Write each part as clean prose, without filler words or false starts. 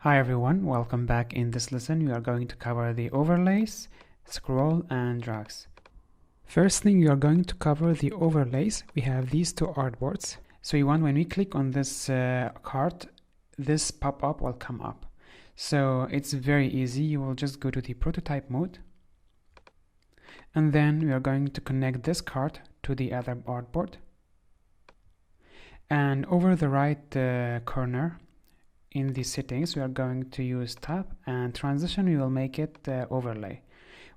Hi everyone, welcome back. In this lesson we are going to cover the overlays, scroll and drags. First thing, we are going to cover the overlays. We have these two artboards. So when we click on this card, this pop-up will come up. So it's very easy. You will just go to the prototype mode, and then we are going to connect this card to the other artboard, and over the right corner in the settings we are going to use tab, and transition we will make it overlay.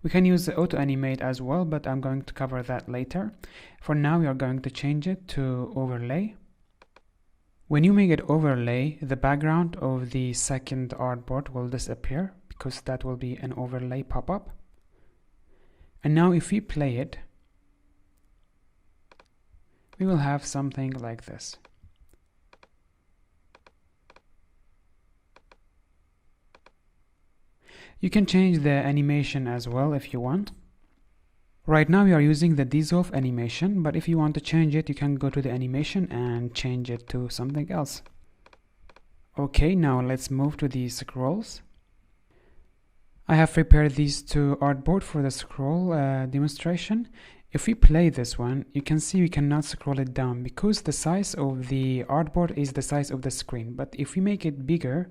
We can use auto animate as well, but I'm going to cover that later. For now we are going to change it to overlay. When you make it overlay, the background of the second artboard will disappear because that will be an overlay pop-up. And now if we play it, we will have something like this. You can change the animation as well if you want. Right now we are using the dissolve animation, but if you want to change it, you can go to the animation and change it to something else. Okay, now let's move to the scrolls. I have prepared these two artboard for the scroll demonstration. If we play this one, you can see we cannot scroll it down because the size of the artboard is the size of the screen. But if we make it bigger,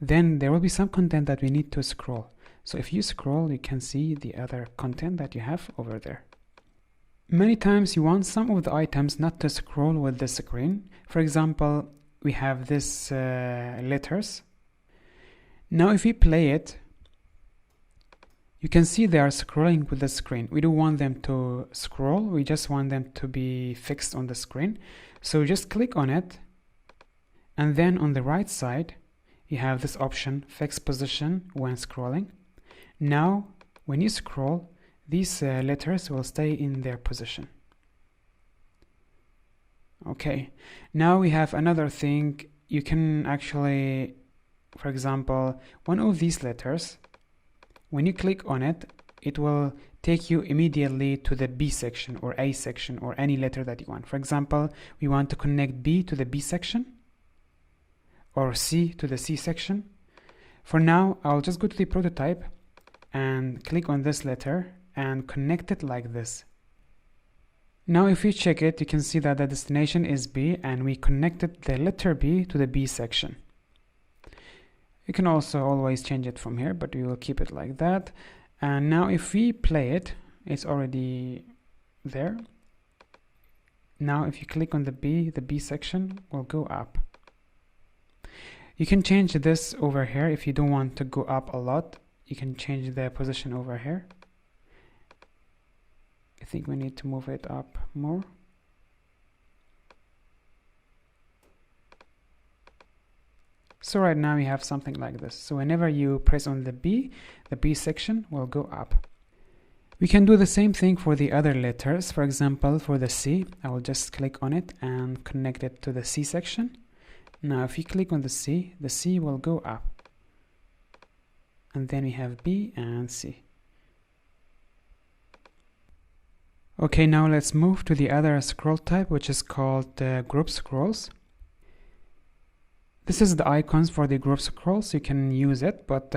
then there will be some content that we need to scroll. So if you scroll, you can see the other content that you have over there. Many times you want some of the items not to scroll with the screen. For example, we have this letters. Now if we play it, you can see they are scrolling with the screen. We don't want them to scroll, we just want them to be fixed on the screen. So just click on it, and then on the right side you have this option, fix position when scrolling. Now when you scroll, these letters will stay in their position. Okay, now we have another thing. You can actually, for example, one of these letters, when you click on it, it will take you immediately to the B section or A section or any letter that you want. For example, we want to connect B to the B section or C to the C section. For now, I'll just go to the prototype and click on this letter and connect it like this. Now if you check it, you can see that the destination is B, and we connected the letter B to the B section. You can also always change it from here, but we will keep it like that. And now if we play it, it's already there. Now if you click on the B section will go up. You can change this over here. If you don't want to go up a lot, you can change the position over here. I think we need to move it up more. So right now we have something like this. So whenever you press on the B section will go up. We can do the same thing for the other letters. For example, for the C, I will just click on it and connect it to the C section. Now if you click on the C will go up. And then we have B and C. Okay, now let's move to the other scroll type, which is called group scrolls. This is the icons for the group scrolls. You can use it, but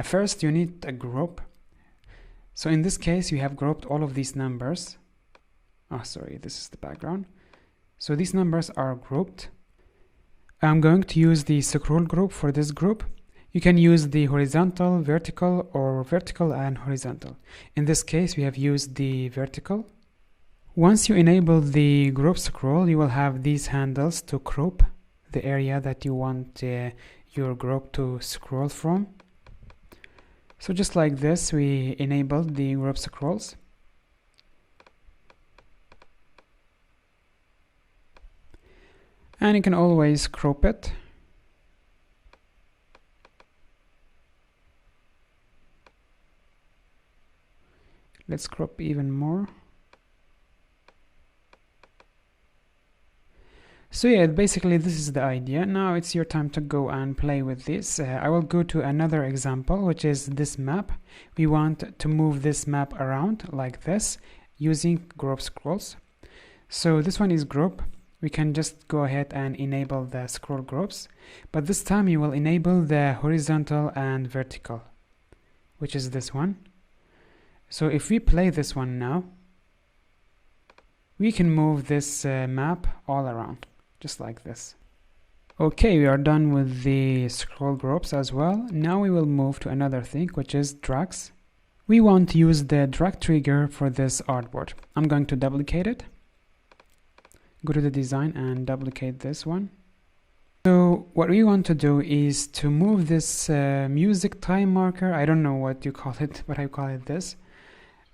first you need a group. So in this case, you have grouped all of these numbers. Oh, sorry, this is the background. So these numbers are grouped. I'm going to use the scroll group for this group. You can use the horizontal, vertical, or vertical and horizontal. In this case, we have used the vertical. Once you enable the group scroll, you will have these handles to crop the area that you want your group to scroll from. So just like this, we enabled the group scrolls. And you can always crop it. Let's crop even more. So yeah, basically this is the idea. Now it's your time to go and play with this. I will go to another example, which is this map. We want to move this map around like this using group scrolls. So this one is group. we can just go ahead and enable the scroll groups, but this time you will enable the horizontal and vertical, which is this one. So if we play this one now, we can move this map all around, just like this. Okay, we are done with the scroll groups as well. Now we will move to another thing, which is drags. We want to use the drag trigger for this artboard. I'm going to duplicate it. Go to the design and duplicate this one. So what we want to do is to move this music time marker. I don't know what you call it, but I call it this.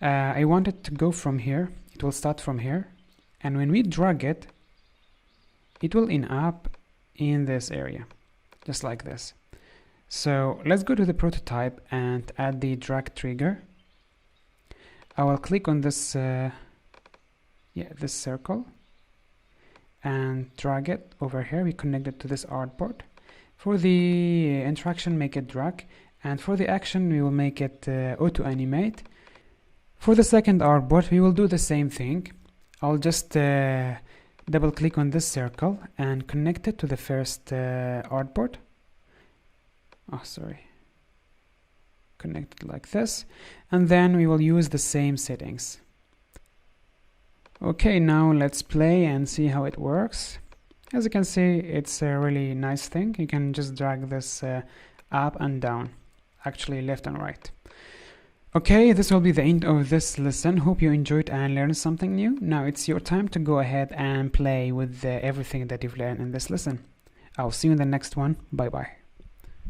I want it to go from here. It will start from here. And when we drag it, it will end up in this area, just like this. So let's go to the prototype and add the drag trigger. I will click on this this circle and drag it over here. We connect it to this artboard. For the interaction, make it drag, and for the action we will make it auto animate. For the second artboard we will do the same thing. I'll just double click on this circle and connect it to the first artboard. Connect it like this, and then we will use the same settings. Okay, now let's play and see how it works. As you can see, it's a really nice thing. You can just drag this up and down, actually left and right. Okay, this will be the end of this lesson. Hope you enjoyed and learned something new. Now it's your time to go ahead and play with everything that you've learned in this lesson. I'll see you in the next one. Bye bye.